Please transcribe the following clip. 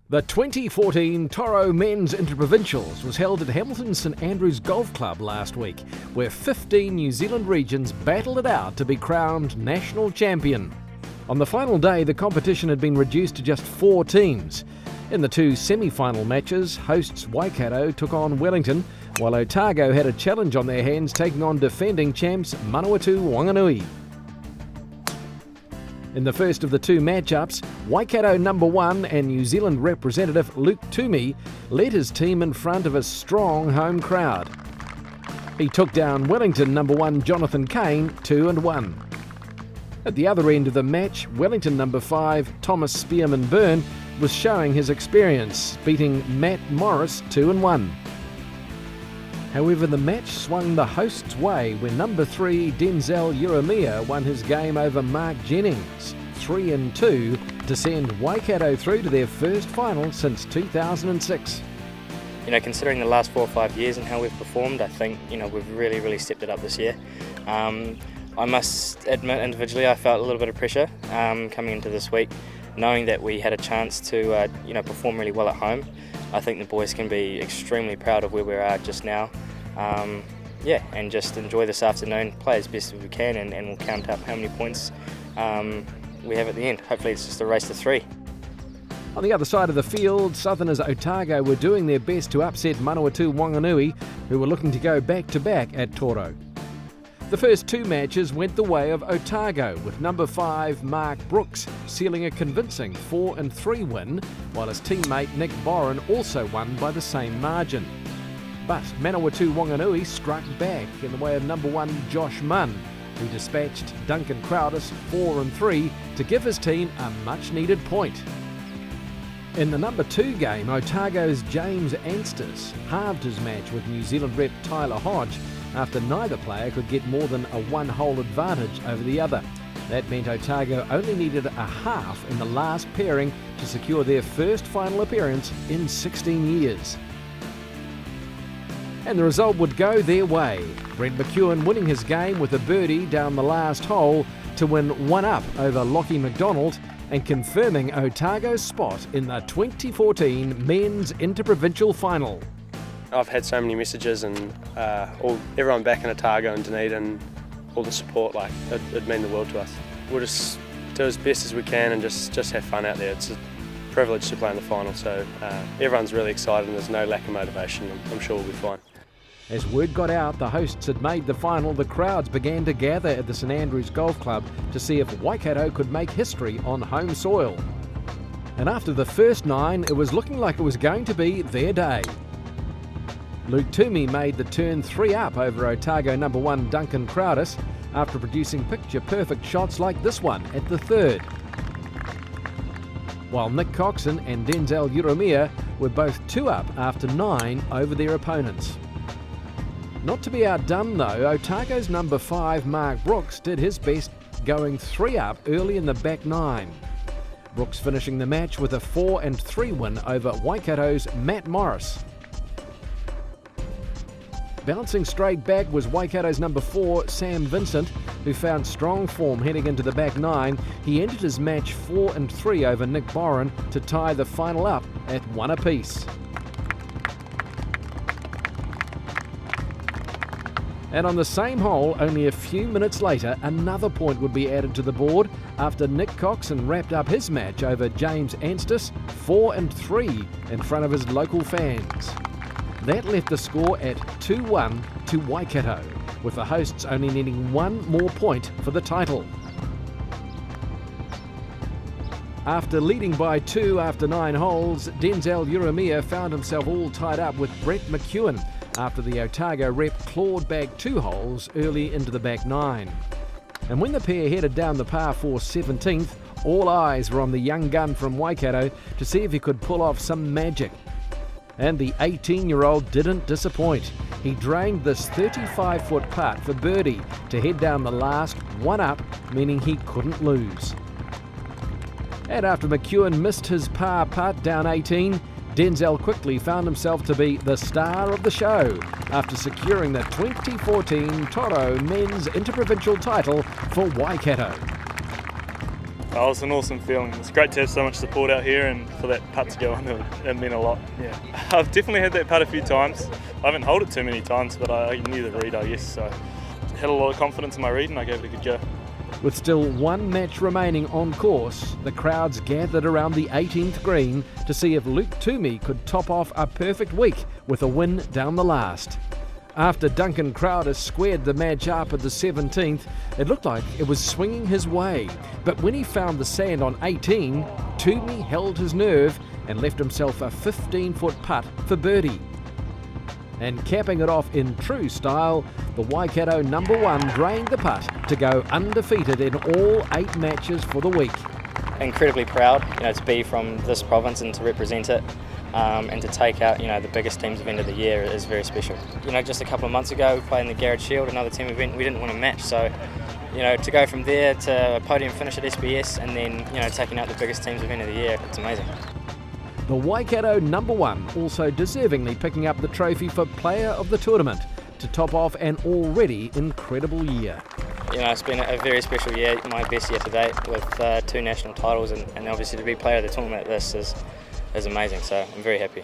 The 2014 Toro Men's Interprovincials was held at Hamilton St Andrews Golf Club last week, where 15 New Zealand regions battled it out to be crowned national champion. On the final day, the competition had been reduced to just 4 teams. In the 2 semi-final matches, hosts Waikato took on Wellington, while Otago had a challenge on their hands taking on defending champs Manawatu Wanganui. In the first of the 2 matchups, Waikato number 1 and New Zealand representative Luke Toomey led his team in front of a strong home crowd. He took down Wellington number 1 Jonathan Kane 2-1. At the other end of the match, Wellington number 5 Thomas Spearman Byrne was showing his experience, beating Matt Morris 2-1. However, the match swung the hosts' way when number 3 Denzel Uremia won his game over Mark Jennings 3-2 to send Waikato through to their first final since 2006. Considering the last 4 or 5 years and how we've performed, I think we've really stepped it up this year. I must admit, individually, I felt a little bit of pressure coming into this week, knowing that we had a chance to perform really well at home. I think the boys can be extremely proud of where we are just now. And just enjoy this afternoon, play as best as we can, and we'll count up how many points we have at the end. Hopefully it's just a race to 3. On the other side of the field, Southerners Otago were doing their best to upset Manawatu Wanganui, who were looking to go back-to-back at Toro. The first 2 matches went the way of Otago, with number 5 Mark Brooks sealing a convincing 4-3 win, while his teammate Nick Boren also won by the same margin. But Manawatu Wanganui struck back in the way of number 1 Josh Munn, who dispatched Duncan Crowdis 4-3 to give his team a much-needed point. In the number 2 game, Otago's James Anstis halved his match with New Zealand rep Tyler Hodge after neither player could get more than a 1-hole advantage over the other. That meant Otago only needed a half in the last pairing to secure their first final appearance in 16 years. And the result would go their way, Brent McEwen winning his game with a birdie down the last hole to win 1-up over Lockie McDonald and confirming Otago's spot in the 2014 Men's Interprovincial Final. I've had so many messages and everyone back in Otago and Dunedin, all the support, it'd mean the world to us. We'll just do as best as we can and just have fun out there. It's a privilege to play in the final, so everyone's really excited and there's no lack of motivation. I'm sure we'll be fine. As word got out the hosts had made the final, the crowds began to gather at the St Andrews Golf Club to see if Waikato could make history on home soil. And after the first 9, it was looking like it was going to be their day. Luke Toomey made the turn 3-up over Otago number 1 Duncan Crowdis after producing picture-perfect shots like this one at the 3rd. While Nick Coxon and Denzel Uremia were both 2-up after 9 over their opponents. Not to be outdone though, Otago's number 5 Mark Brooks did his best, going 3-up early in the back 9. Brooks finishing the match with a 4-3 win over Waikato's Matt Morris. Bouncing straight back was Waikato's number 4 Sam Vincent, who found strong form heading into the back 9. He ended his match 4-3 over Nick Boren to tie the final up at 1 apiece. And on the same hole, only a few minutes later, another point would be added to the board after Nick Coxon wrapped up his match over James Anstis 4-3 in front of his local fans. That left the score at 2-1 to Waikato, with the hosts only needing 1 more point for the title. After leading by 2 after 9 holes, Denzel Uremia found himself all tied up with Brent McEwen after the Otago rep clawed back 2 holes early into the back 9. And when the pair headed down the par 4 17th, all eyes were on the young gun from Waikato to see if he could pull off some magic. And the 18-year-old didn't disappoint. He drained this 35-foot putt for birdie to head down the last 1-up, meaning he couldn't lose. And after McEwen missed his par putt down 18, Denzel quickly found himself to be the star of the show after securing the 2014 Toro Men's Interprovincial title for Waikato. Oh, it's an awesome feeling. It's great to have so much support out here, and for that putt to go in, it meant a lot. Yeah, I've definitely had that putt a few times. I haven't held it too many times, but I knew the read, I guess, so had a lot of confidence in my read and I gave it a good go. With still one match remaining on course, the crowds gathered around the 18th green to see if Luke Toomey could top off a perfect week with a win down the last. After Duncan Crowder squared the match up at the 17th, it looked like it was swinging his way. But when he found the sand on 18, Toomey held his nerve and left himself a 15-foot putt for birdie. And capping it off in true style, the Waikato number 1 drained the putt to go undefeated in all 8 matches for the week. Incredibly proud, to be from this province and to represent it, and to take out, the biggest teams event of the year is very special. Just a couple of months ago, we played in the Garrett Shield, another team event. We didn't win a match, so to go from there to a podium finish at SBS and then taking out the biggest teams event of the year, it's amazing. The Waikato number 1 also deservingly picking up the trophy for Player of the Tournament to top off an already incredible year. It's been a very special year, my best year to date, with 2 national titles, and obviously to be Player of the Tournament at this is amazing, so I'm very happy.